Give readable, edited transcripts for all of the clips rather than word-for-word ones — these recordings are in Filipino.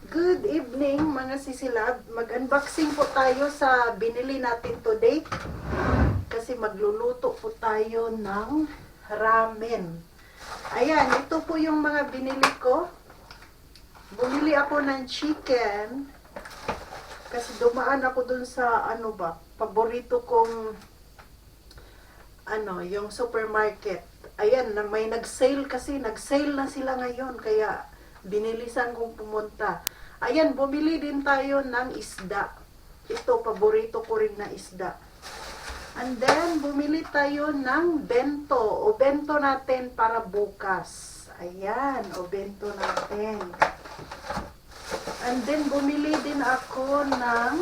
Good evening mga sisilab. Mag-unboxing po tayo sa binili natin today. Kasi magluluto po tayo ng ramen. Ayan, ito po yung mga binili ko. Bumili ako ng chicken. Kasi dumaan ako dun sa paborito kong yung supermarket. Ayan, may nag-sale kasi. Nag-sale na sila ngayon. Kaya binilisan kong pumunta. Ayan, bumili din tayo ng isda. Ito, paborito ko rin na isda. And then, bumili tayo ng bento. O bento natin para bukas. Ayan, o bento natin. And then, bumili din ako ng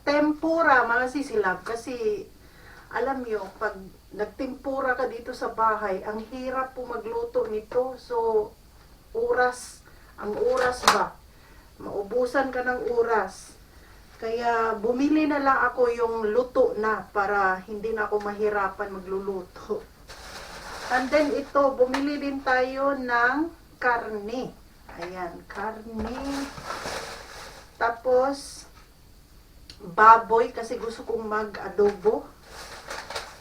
tempura, mga sisilab. Kasi, alam nyo, pag nagtempura ka dito sa bahay, ang hirap po magluto nito. So, ang oras ba? Maubusan ka ng oras. Kaya, bumili na lang ako yung luto na para hindi na ako mahirapan magluluto. And then, ito, bumili din tayo ng karne. Ayan, karne. Tapos, baboy kasi gusto kong mag-adobo.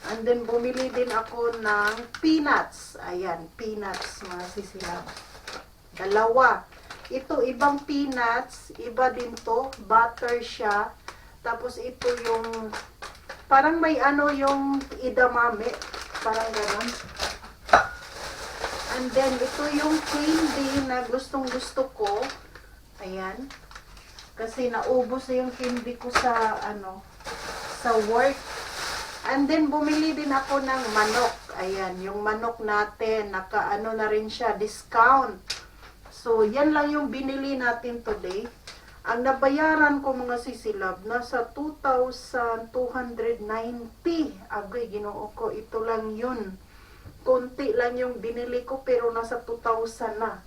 And then, bumili din ako ng peanuts. Ayan, peanuts, mga sisilab. Dalawa. Ito, ibang peanuts. Iba din to. Butter siya. Tapos, ito yung, parang may yung edamame. Parang gano'n. And then, ito yung candy na gustong-gusto ko. Ayan. Kasi naubos na yung candy ko sa, sa work. And then, bumili din ako ng manok. Ayan, yung manok natin, na rin siya, discount. So, yan lang yung binili natin today. Ang nabayaran ko, mga sisilab, nasa 2,290. Agay, ginoo ko, ito lang yun. Konti lang yung binili ko, pero nasa 2,000 na.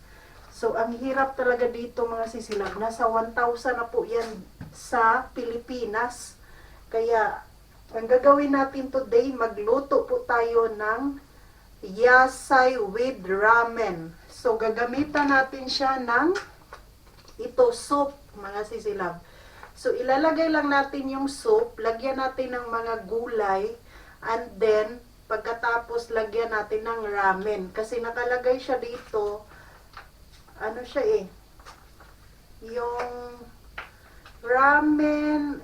So, ang hirap talaga dito, mga sisilab. Nasa 1,000 na po yan sa Pilipinas. Kaya, ang gagawin natin today, magluto po tayo ng yasay with ramen. So, gagamitan natin siya ng soup, mga sisilab. So, ilalagay lang natin yung soup, lagyan natin ng mga gulay, and then, pagkatapos, lagyan natin ng ramen. Kasi nakalagay siya dito, yung ramen,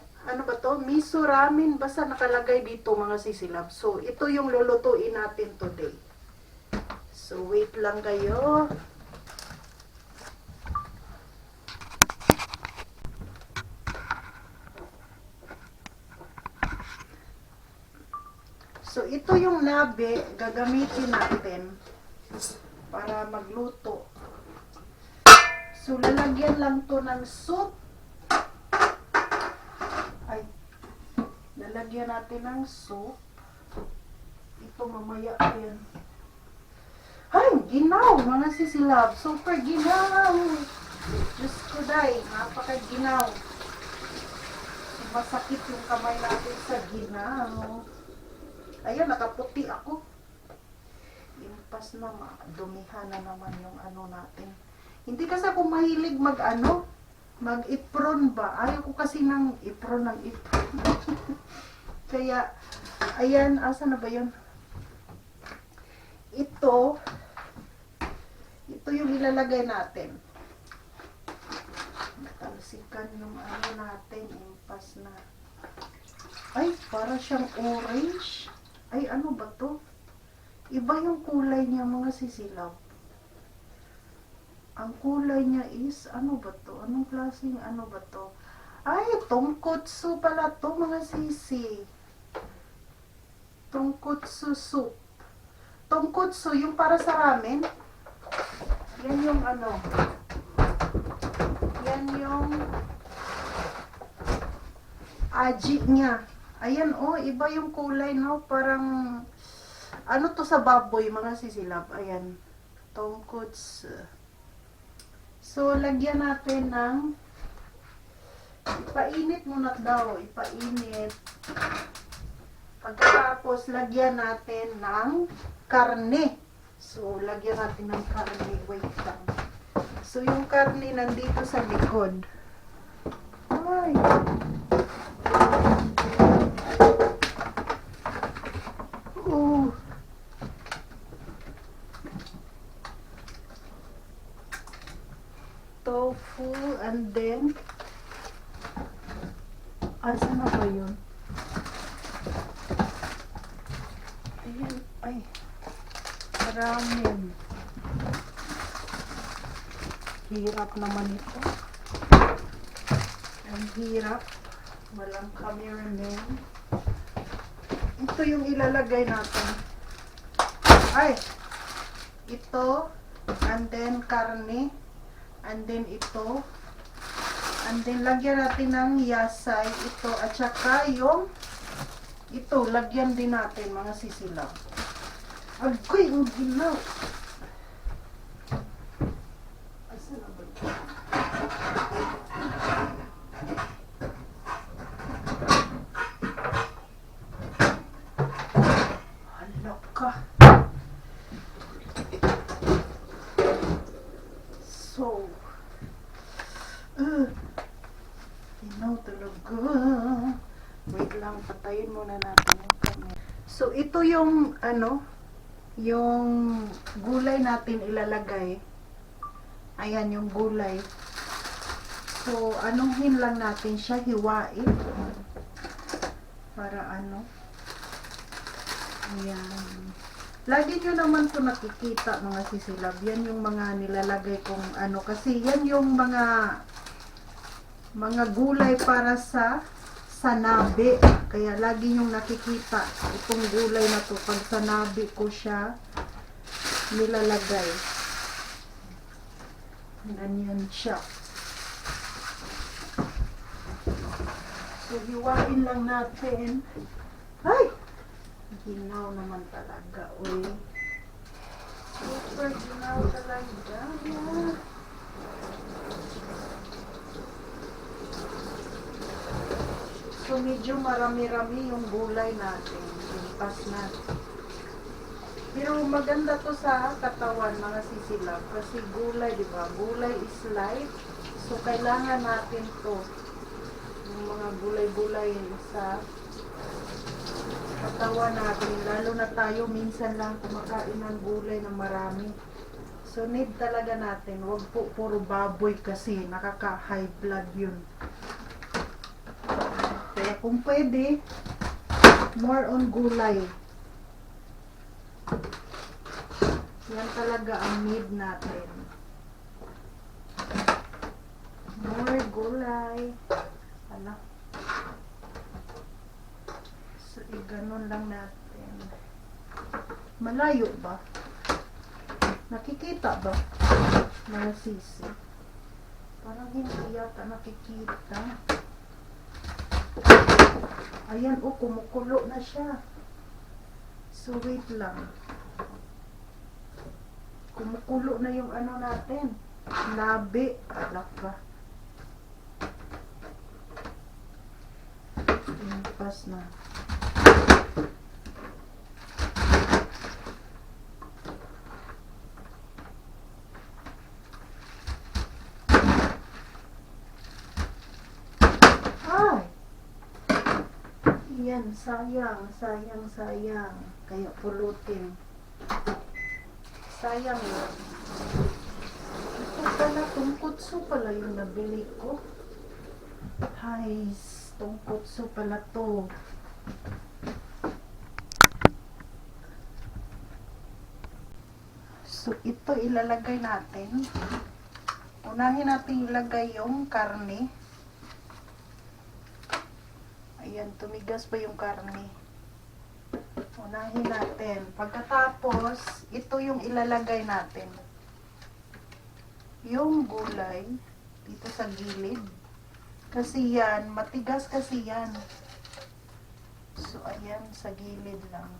miso ramen, basta nakalagay dito, mga sisilab. So, ito yung lulutuin natin today. So, wait lang kayo. So, ito yung nabe, gagamitin natin para magluto. So, lalagyan lang to ng soup. Lalagyan natin ng soup. Ito mamaya yan. Ay, ginaw, mga sisilab. Super ginaw. Diyos ko day, napaka-ginaw. Masakit yung kamay natin sa ginaw. Ayan, nakaputi ako. Impas na, dumihan na naman yung natin. Hindi kasi ako mahilig mag-ipron ba? Ayaw ko kasi ng ipron. Kaya, ayan, asa na ba yun? Ito yung ilalagay natin. Natalsikan yung natin, impas na. Ay, para siyang orange. Ay, ano ba to? Iba yung kulay niya, mga sisilaw. Ang kulay niya is, ano ba to? Anong klaseng ba to? Ay, tonkotsu pala to, mga sisi. Tonkotsu soup. Tonkotsu, yung para sa ramen. Yan yung yan yung aji niya. Ayan, iba yung kulay, no? Parang, to sa baboy, mga sisilab. Ayan, tonkotsu. So, lagyan natin ng, ipainit muna daw, ipainit. Pagkatapos, lagyan natin ng karne. So, lagyan natin ng karne. Wait. So, yung karne nandito sa likod. Ay. Oh. Tofu, and then, asa na ba yun? Ayan, ay. Ramen. Hirap naman ito. Ang hirap. Walang cameraman. Ito yung ilalagay natin. Ay! Ito. And then karne. And then ito. And then lagyan natin ng yasay. Ito. At saka yung ito. Lagyan din natin mga sisilaw. Agoy! Ang ginaw! Asa na ba ito? Hala ka! So, ginaw talaga. Wait lang, patayin muna natin yung camera. So, ito yung, yung gulay natin ilalagay. Ayan, yung gulay. So, anuhin lang natin siya, hiwain. Para ayan. Lagi nyo naman po nakikita, mga sisilab. Yan yung mga nilalagay kong kasi yan yung mga gulay para sa sanabi. Kaya lagi yung nakikita itong gulay na to. Pag sanabi ko siya nilalagay. Ganyan siya. So, hiwain lang natin. Ay! Ginaw naman talaga, uy. Super ginaw talaga. So, medyo marami-rami yung gulay natin. Limpas na. Pero maganda to sa katawan, mga sisilab. Kasi gulay, di ba? Gulay is life. So, kailangan natin to. Yung mga gulay-gulay sa katawan natin. Lalo na tayo, minsan lang kumakain ng gulay na marami. So, need talaga natin. Huwag po puro baboy kasi nakaka-high blood yun. Kaya kung pwede, more on gulay. Yan talaga ang need natin. More gulay. So, ganun lang natin. Malayo ba? Nakikita ba? Mga sisi. Parang hindi yata nakikita. Ayan, kumukulo na siya. So, wait lang. Kumukulo na yung natin. Labi. Alak ka. Limpas na. Yan, sayang. Kaya pulutin. Sayang yun. Ito pala, tungkotso pala yung nabili ko. Hay, tungkotso pala to. So, ito ilalagay natin. Unahin natin ilagay yung karne. Ayan, tumigas pa yung karne. Unahin natin. Pagkatapos, ito yung ilalagay natin. Yung gulay, dito sa gilid. Kasi yan, matigas kasi yan. So, ayan, sa gilid lang.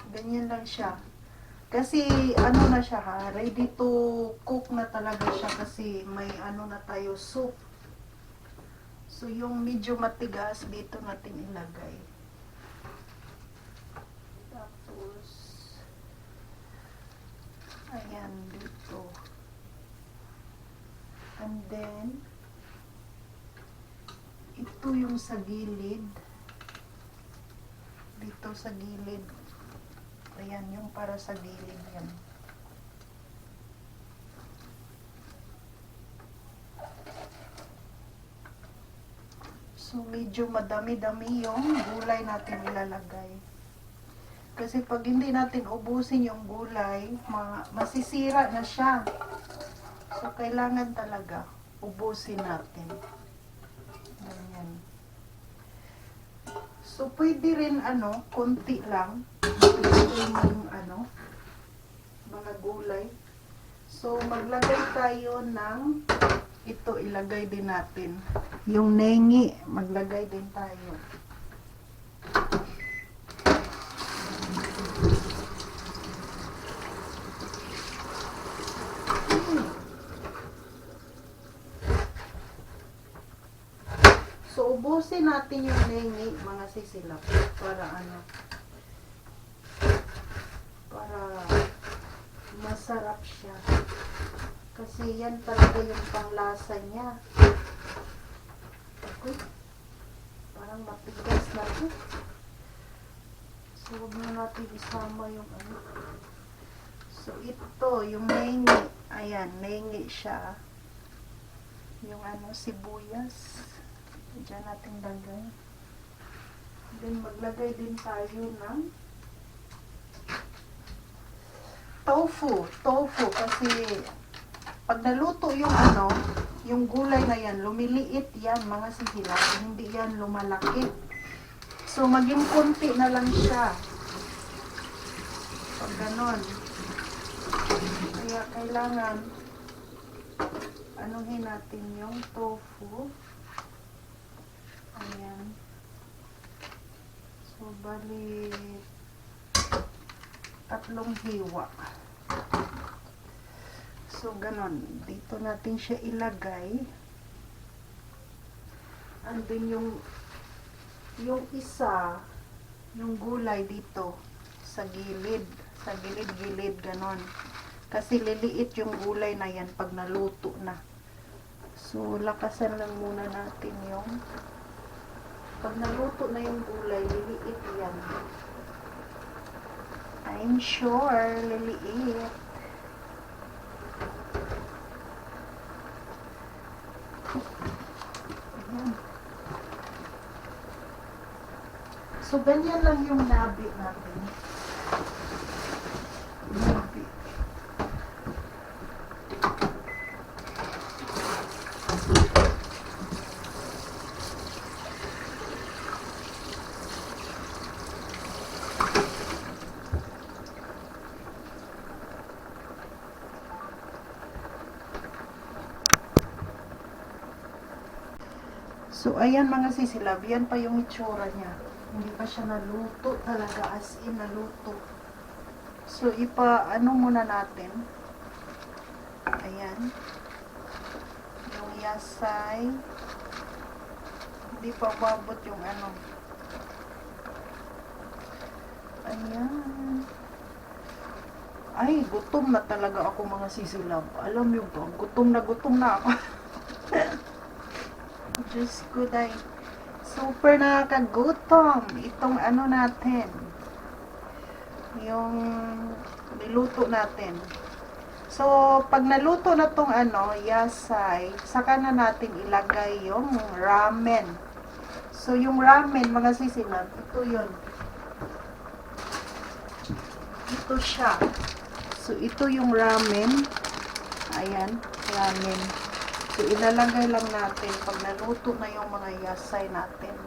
Ganyan lang siya. Kasi, na siya ha, ready to cook na talaga siya kasi may na tayo, soup. So, yung medyo matigas, dito natin ilagay. Tapos, Ayan, dito. And then, ito yung sa gilid. Dito sa gilid. Ayan, yung para sa gilid yan. So, medyo madami-dami yung gulay natin ilalagay. Kasi pag hindi natin ubusin yung gulay, masisira na siya. So, kailangan talaga ubusin natin. Ganyan. So, pwede rin, konti lang. Ilagay yung, mga gulay. So, maglagay tayo ng, ito, ilagay din natin. Yung nengi, maglagay din tayo. So, ubusin natin yung nengi, mga sisilap. Para para masarap siya. Kasi yan talaga yung panglasa niya. Uy, parang matigas na ito. So, huwag na natin isama yung So, ito, yung nengi. Ayan, nengi siya. Yung sibuyas. Diyan natin lagay. Then, maglagay din tayo ng tofu. Tofu, kasi pag naluto yung yung gulay na yan, lumiliit yan, mga sihila. Hindi yan lumalaki. So, maging konti na lang siya. Pag ganon. Kaya, kailangan anuhin natin yung tofu. Ayan. So, bali 3 hiwa. So, ganon. Dito natin siya ilagay. And then, yung isa, yung gulay dito, sa gilid. Sa gilid-gilid, ganon. Kasi liliit yung gulay na yan pag naluto na. So, lakasan lang muna natin yung pag naluto na yung gulay, liliit yan. I'm sure, liliit. Ayan. So, ganyan lang yung nabi natin. Nabi. So, ayan mga sisilab, yan pa yung itsura niya. Hindi pa siya naluto talaga, as in naluto. So, muna natin. Ayan. Yung yasay. Hindi pa babot yung Ayan. Ay, gutom na talaga ako mga sisilab. Alam mo ba, gutom na ako. Diyos ko, day. Super nakakagutom. Itong natin. Yung niluto natin. So, pag naluto na tong yasay, saka na natin ilagay yung ramen. So, yung ramen, mga sisilab, ito yun. Ito siya. So, ito yung ramen. Ayan, ramen. So, ilalagay lang natin pag naluto na yung mga yasay natin.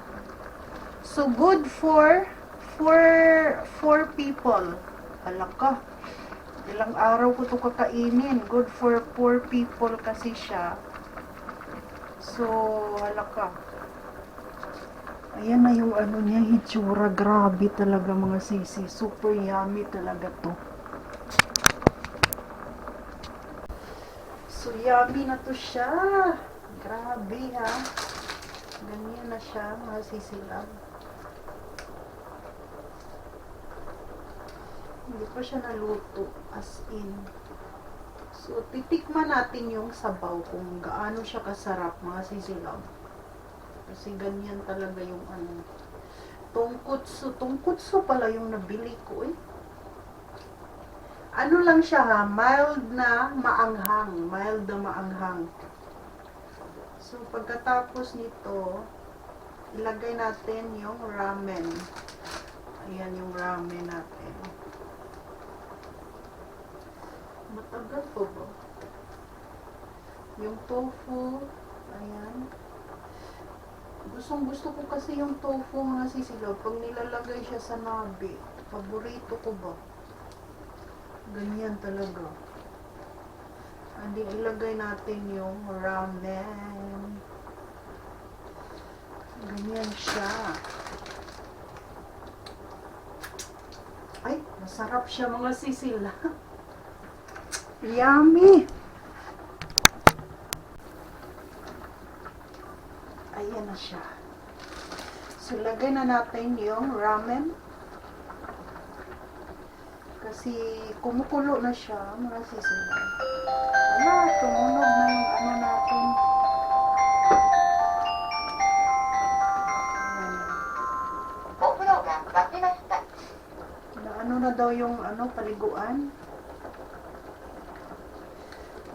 So, good for 4 people. Alaka. Ilang araw ko ito kakainin. Good for 4 people kasi siya. So, halaka. Ayan na yung niya, hitsura. Grabe talaga mga sisi. Super yummy talaga to. So, yummy na to siya. Grabe ha. Ganyan na siya, mga sisilab. Hindi pa siya naluto, as in. So, titikman natin yung sabaw kung gaano siya kasarap, mga sisilaw. Kasi ganyan talaga yung ano. Tongkutsu. Tongkutsu pala yung nabili ko eh. Ano lang siya ha, mild na maanghang. Mild na maanghang. So, pagkatapos nito, ilagay natin yung ramen. Ayan yung ramen natin. Matagal po ba? Yung tofu, ayan. Gustong gusto ko kasi yung tofu mga sisilaw. Pag nilalagay siya sa nabe, paborito ko ba? Ganyan talaga. Andi ilagay natin yung ramen. Ganyan siya. Ay, masarap siya mga sisila. Yummy! Ayan na siya. So, lagay na natin yung ramen. Kasi kumukulo na siya, mga sisila. Wala, tumunog na yung ano natin. Na ano na daw yung ano, paliguan.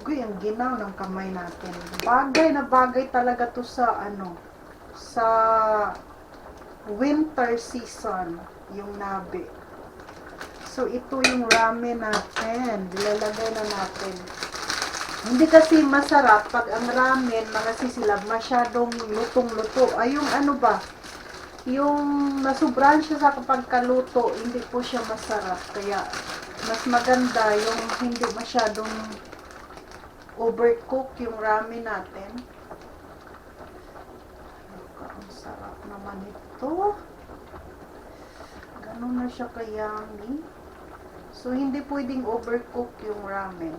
Uy, ang ginaw ng kamay natin. Bagay na bagay talaga to sa ano, sa winter season, yung nabe. So, ito yung ramen natin. Ilalagay na natin. Hindi kasi masarap pag ang ramen, mga sisilab, masyadong lutong-luto. Ay, yung ano ba? Yung nasubrahan siya sa pagkaluto, hindi po siya masarap. Kaya, mas maganda yung hindi masyadong overcook yung ramen natin. Ang sarap naman ito. Ganun na siya ka-yummy. So, hindi pwedeng overcook yung ramen.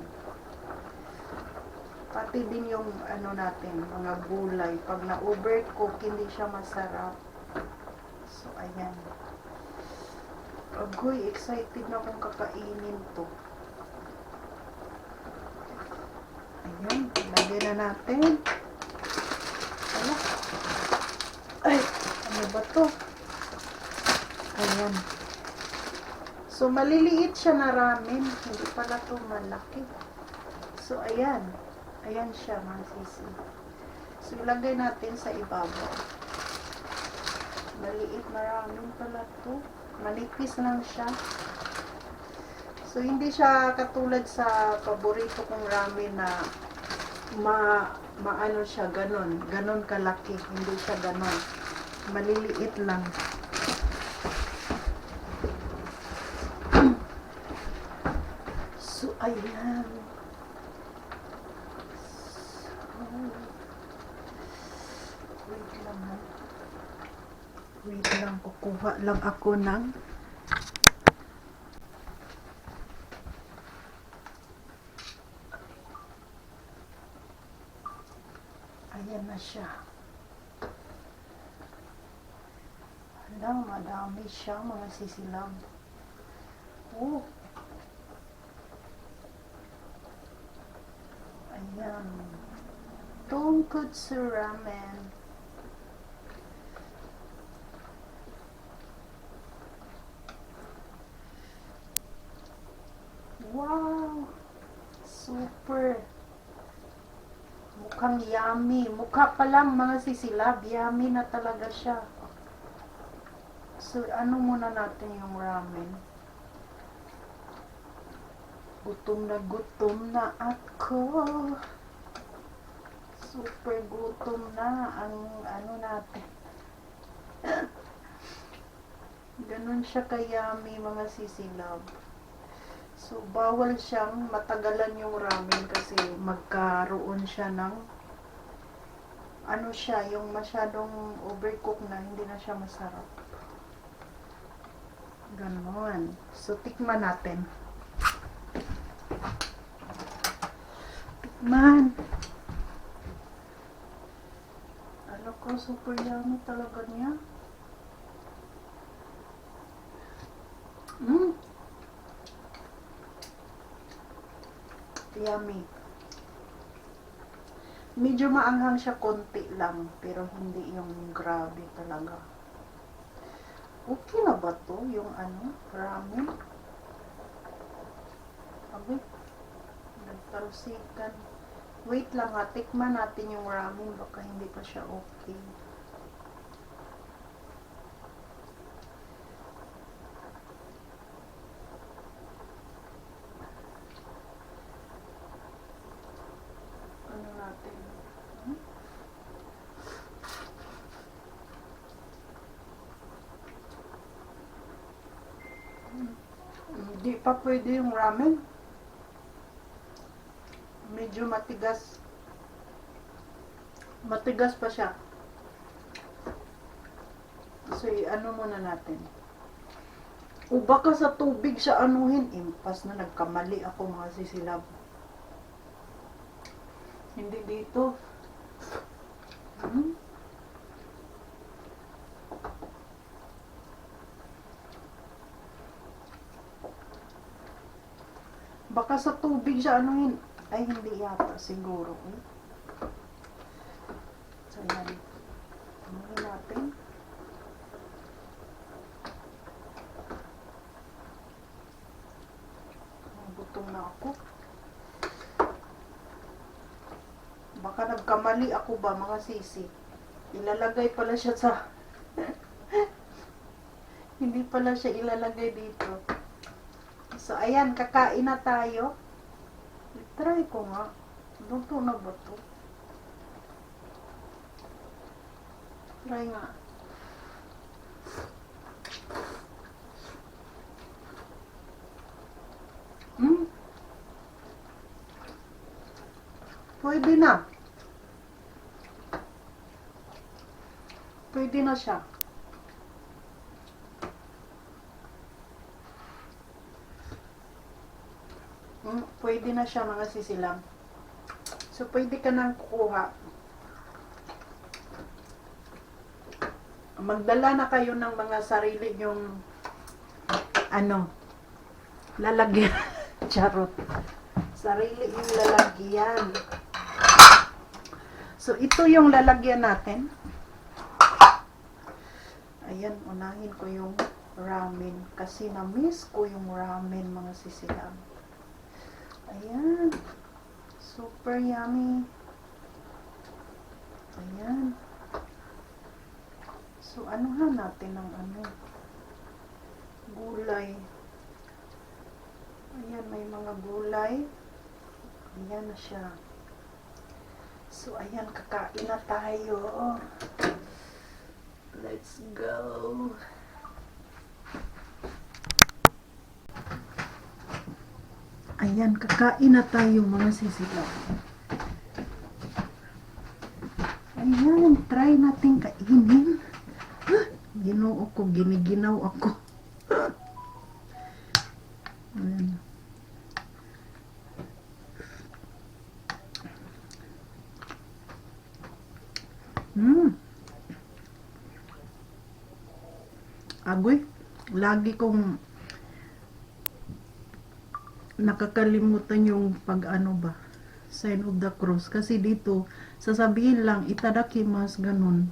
Pati din yung ano natin, mga gulay. Pag na-overcook, hindi siya masarap. So, ayan. Agoy, excited na akong kakainin to. Ayan, lagay na natin. Ala. Ay, ano ba to? Ayan. So, maliliit siya na ramen. Hindi pala to malaki. So, ayan. Ayan siya, mga sisi. So, ilagay natin sa ibabaw. Maliit na ramen pala to. Manipis lang siya. So, hindi siya katulad sa paborito kong ramen na maano siya, ganon. Ganon kalaki. Hindi siya ganon. Maliliit lang. So, ayan. Wait lang ha. Wait lang. Kukuha lang ako ng ayan na siya. Alam, madami siya mga sisilam. Oh. Ayan. Tonkotsu ramen. Wow! Super! Mukhang yummy. Mukha pa lang mga sisilab. Yummy na talaga siya. So, ano muna natin yung ramen? Gutom na ako. Super gutom na ang ano natin. Ganun siya kayami mga sisilab. So, bawal siyang matagalan yung ramen kasi magkaroon siya ng ano siya, yung masyadong overcook na, hindi na siya masarap. Ganon. So, tikman natin. Tikman. Alam ko, super yummy talaga niya. Yummy. Medyo maanghang siya konti lang, pero hindi yung grabe talaga. Okay na ba to? Yung ramen? Abay, nagtalsikan. Wait lang ha, tikman natin yung ramen, baka hindi pa siya okay. Ano natin? Hindi pa pwede yung ramen. Medyo matigas. Matigas pa siya. So, ano muna natin. O baka sa tubig siya anuhin. Impas na nagkamali ako mga sisilab. Hindi dito. Baka sa tubig siya anuhin. Ay, hindi yata. Siguro. So, yan. Anuhin natin. Gutom na ako. Baka nagkamali ako ba mga sisi. Ilalagay pala siya sa hindi pala siya ilalagay dito. So ayan, kakain na tayo. I-try ko nga. Luto na ba to? Try nga. Pwede na. Pwede na siya. Pwede na siya mga sisilam. So, pwede ka nang kukuha. Magdala na kayo ng mga sarili yung lalagyan. Charot. Sarili yung lalagyan. So, ito yung lalagyan natin. Ayan, unahin ko yung ramen. Kasi na-miss ko yung ramen, mga sisilam. Ayan. Super yummy. Ayan. So, anuhan natin ng gulay. Ayan, may mga gulay. Ayan na siya. So, ayan, kakain na tayo. Let's go. Ayan, kakain na tayo mga sisilaw. Ayan, try natin kainin. Ginoo ko, giniginaw ako. Ayan. Agoy, lagi kong nakakalimutan yung sign of the cross. Kasi dito, sasabihin lang, itadakimasu, ganun.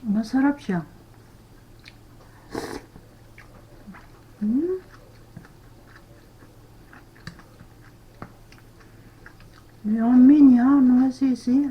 Masarap siya. Yummy niya, mga sisi.